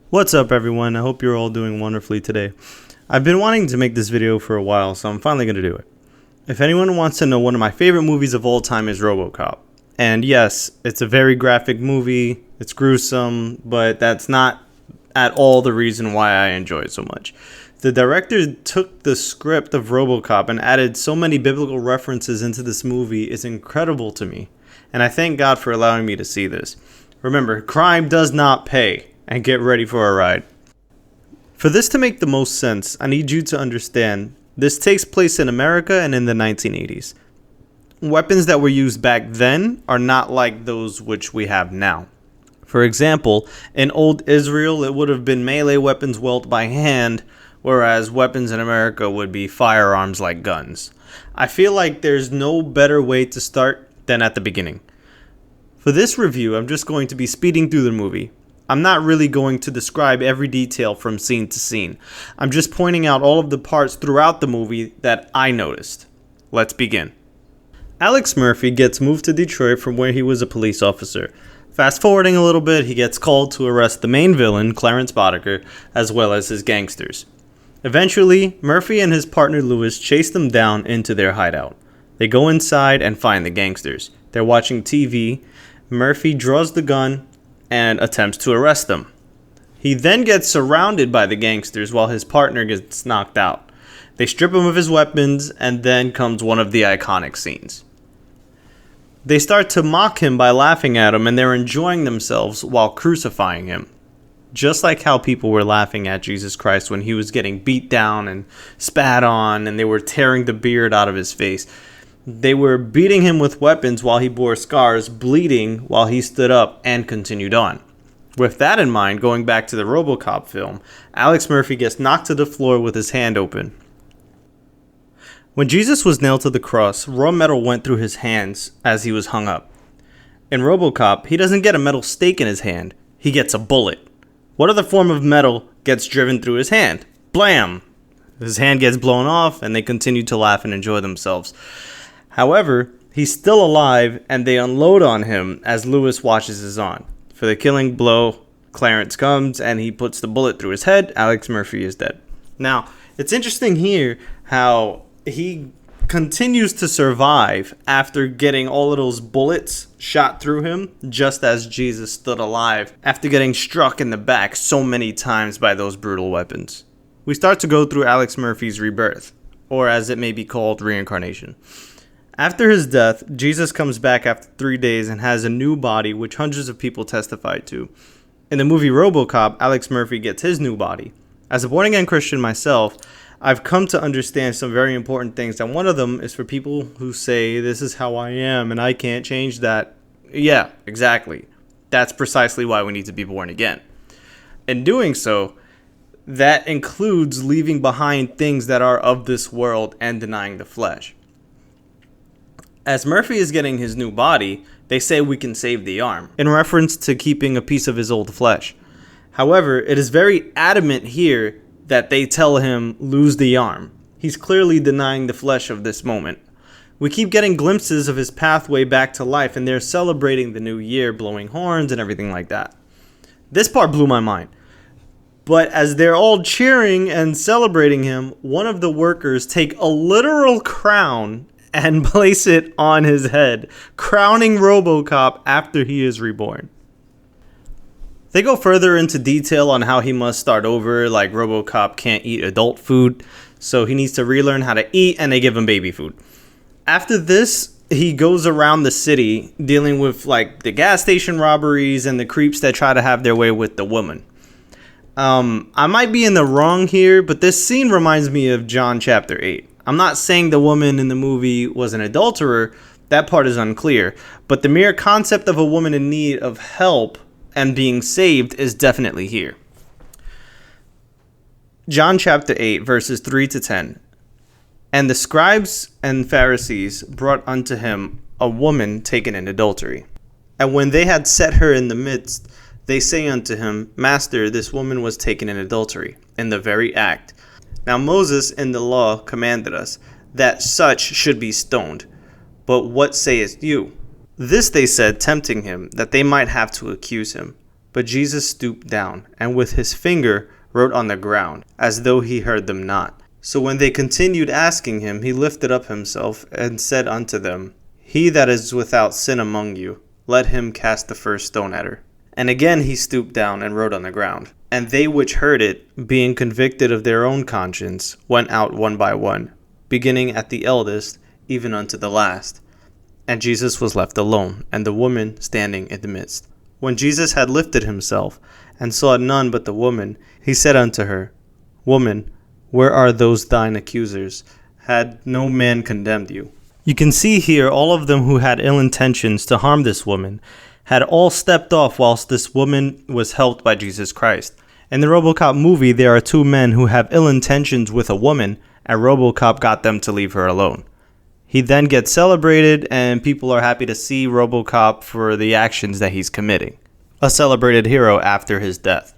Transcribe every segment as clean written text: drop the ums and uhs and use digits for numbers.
What's up, everyone? I hope you're all doing wonderfully today. I've been wanting to make this video for a while, so I'm finally going to do it. If anyone wants to know, one of my favorite movies of all time is Robocop. And yes, it's a very graphic movie, it's gruesome, but that's not at all the reason why I enjoy it so much. The director took the script of Robocop and added so many biblical references into this movie. It's incredible to me, and I thank God for allowing me to see this. Remember, crime does not pay, and get ready for a ride. For this to make the most sense, I need you to understand this takes place in America and in the 1980s. Weapons that were used back then are not like those which we have now. For example, in old Israel, it would have been melee weapons wielded by hand, whereas weapons in America would be firearms like guns. I feel like there's no better way to start than at the beginning. For this review, I'm just going to be speeding through the movie. I'm not really going to describe every detail from scene to scene. I'm just pointing out all of the parts throughout the movie that I noticed. Let's begin. Alex Murphy gets moved to Detroit from where he was a police officer. Fast forwarding a little bit, he gets called to arrest the main villain, Clarence Boddicker, as well as his gangsters. Eventually, Murphy and his partner Lewis chase them down into their hideout. They go inside and find the gangsters. They're watching TV. Murphy draws the gun and attempts to arrest them. He then gets surrounded by the gangsters while his partner gets knocked out. They strip him of his weapons, and then comes one of the iconic scenes. They start to mock him by laughing at him, and they're enjoying themselves while crucifying him. Just like how people were laughing at Jesus Christ when he was getting beat down and spat on, and they were tearing the beard out of his face. They were beating him with weapons while he bore scars, bleeding while he stood up and continued on. With that in mind, going back to the Robocop film, Alex Murphy gets knocked to the floor with his hand open. When Jesus was nailed to the cross, raw metal went through his hands as he was hung up. In Robocop, he doesn't get a metal stake in his hand, he gets a bullet. What other form of metal gets driven through his hand? Blam! His hand gets blown off, and they continue to laugh and enjoy themselves. However, he's still alive, and they unload on him as Lewis watches this on. For the killing blow, Clarence comes, and he puts the bullet through his head. Alex Murphy is dead. Now, it's interesting here how he continues to survive after getting all of those bullets shot through him, just as Jesus stood alive after getting struck in the back so many times by those brutal weapons. We start to go through Alex Murphy's rebirth, or as it may be called, reincarnation. After his death, Jesus comes back after 3 days and has a new body, which hundreds of people testified to. In the movie Robocop, Alex Murphy gets his new body. As a born-again Christian myself, I've come to understand some very important things, and one of them is for people who say, this is how I am and I can't change that. Yeah, exactly. That's precisely why we need to be born again. In doing so, that includes leaving behind things that are of this world and denying the flesh. As Murphy is getting his new body, they say we can save the arm, in reference to keeping a piece of his old flesh. However, it is very adamant here that they tell him lose the arm. He's clearly denying the flesh of this moment. We keep getting glimpses of his pathway back to life, and they're celebrating the new year, blowing horns and everything like that. This part blew my mind. But as they're all cheering and celebrating him, one of the workers take a literal crown and place it on his head, crowning Robocop after he is reborn. They go further into detail on how he must start over, like Robocop can't eat adult food, so he needs to relearn how to eat, and they give him baby food. After this, he goes around the city dealing with like the gas station robberies and the creeps that try to have their way with the woman. I might be in the wrong here, but this scene reminds me of John chapter 8. I'm not saying the woman in the movie was an adulterer, that part is unclear, but the mere concept of a woman in need of help and being saved is definitely here. John chapter 8, verses 3 to 10. And the scribes and Pharisees brought unto him a woman taken in adultery. And when they had set her in the midst, they say unto him, Master, this woman was taken in adultery, in the very act. Now Moses in the law commanded us that such should be stoned. But what sayest you? This they said, tempting him, that they might have to accuse him. But Jesus stooped down, and with his finger wrote on the ground, as though he heard them not. So when they continued asking him, he lifted up himself, and said unto them, He that is without sin among you, let him cast the first stone at her. And again he stooped down, and wrote on the ground. And they which heard it, being convicted of their own conscience, went out one by one, beginning at the eldest, even unto the last. And Jesus was left alone, and the woman standing in the midst. When Jesus had lifted himself, and saw none but the woman, he said unto her, Woman, where are those thine accusers? Had no man condemned you? You can see here all of them who had ill intentions to harm this woman had all stepped off whilst this woman was helped by Jesus Christ. In the Robocop movie, there are two men who have ill intentions with a woman, and Robocop got them to leave her alone. He then gets celebrated, and people are happy to see Robocop for the actions that he's committing. A celebrated hero after his death.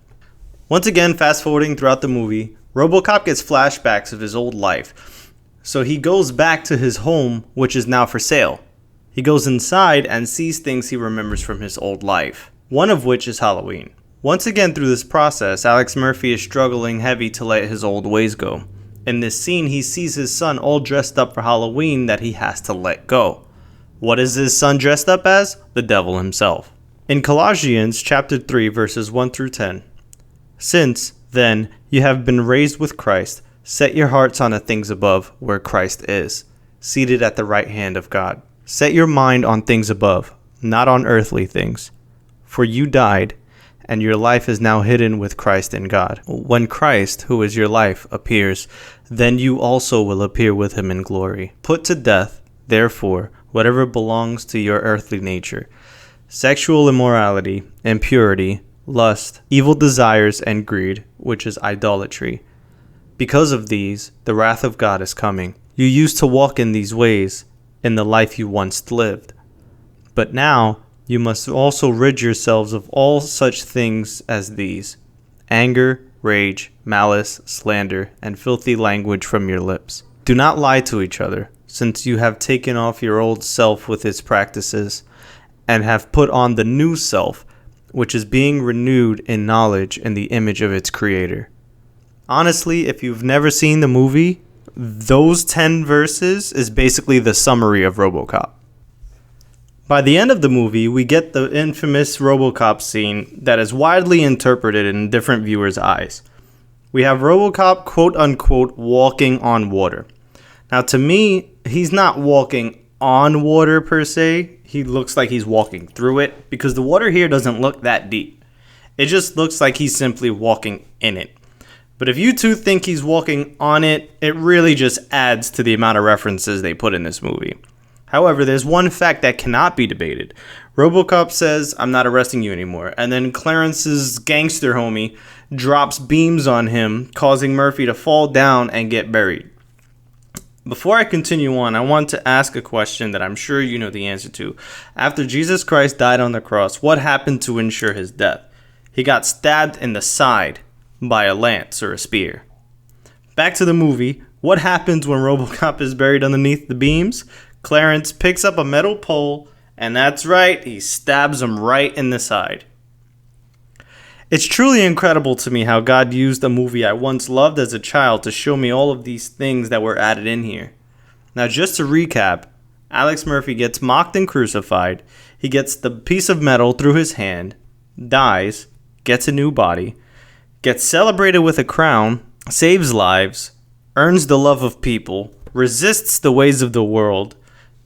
Once again, fast forwarding throughout the movie, Robocop gets flashbacks of his old life. So he goes back to his home, which is now for sale. He goes inside and sees things he remembers from his old life, one of which is Halloween. Once again through this process, Alex Murphy is struggling heavy to let his old ways go. In this scene, he sees his son all dressed up for Halloween that he has to let go. What is his son dressed up as? The devil himself. In Colossians chapter 3 verses 1 through 10, Since, then, you have been raised with Christ, set your hearts on the things above, where Christ is, seated at the right hand of God. Set your mind on things above, not on earthly things. For you died, and your life is now hidden with Christ in God. When Christ, who is your life, appears, then you also will appear with him in glory. Put to death, therefore, whatever belongs to your earthly nature: sexual immorality, impurity, lust, evil desires, and greed, which is idolatry. Because of these, the wrath of God is coming. You used to walk in these ways in the life you once lived. But now, you must also rid yourselves of all such things as these: anger, rage, malice, slander, and filthy language from your lips. Do not lie to each other, since you have taken off your old self with its practices, and have put on the new self, which is being renewed in knowledge in the image of its creator. Honestly, if you've never seen the movie, those 10 verses is basically the summary of Robocop. By the end of the movie, we get the infamous Robocop scene that is widely interpreted in different viewers' eyes. We have Robocop, quote-unquote, walking on water. Now, to me, he's not walking on water per se. He looks like he's walking through it, because the water here doesn't look that deep. It just looks like he's simply walking in it. But if you two think he's walking on it, it really just adds to the amount of references they put in this movie. However, there's one fact that cannot be debated. Robocop says, "I'm not arresting you anymore." And then Clarence's gangster homie drops beams on him, causing Murphy to fall down and get buried. Before I continue on, I want to ask a question that I'm sure you know the answer to. After Jesus Christ died on the cross, what happened to ensure his death? He got stabbed in the side by a lance or a spear. Back to the movie. What happens when Robocop is buried underneath the beams? Clarence picks up a metal pole, and that's right, he stabs him right in the side. It's truly incredible to me how God used a movie I once loved as a child to show me all of these things that were added in here. Now, just to recap, Alex Murphy gets mocked and crucified. He gets the piece of metal through his hand, dies, gets a new body, gets celebrated with a crown, saves lives, earns the love of people, resists the ways of the world.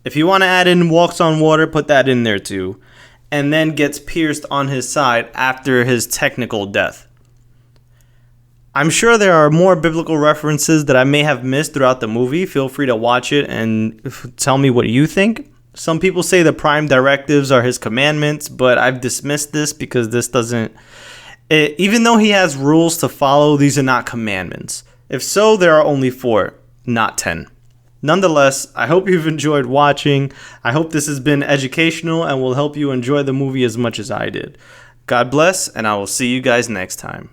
If you want to add in walks on water, put that in there too. And then gets pierced on his side after his technical death. I'm sure there are more biblical references that I may have missed throughout the movie. Feel free to watch it and tell me what you think. Some people say the prime directives are his commandments, but I've dismissed this because this doesn't... even though he has rules to follow, these are not commandments. If so, there are only 4, not 10. Nonetheless, I hope you've enjoyed watching. I hope this has been educational and will help you enjoy the movie as much as I did. God bless, and I will see you guys next time.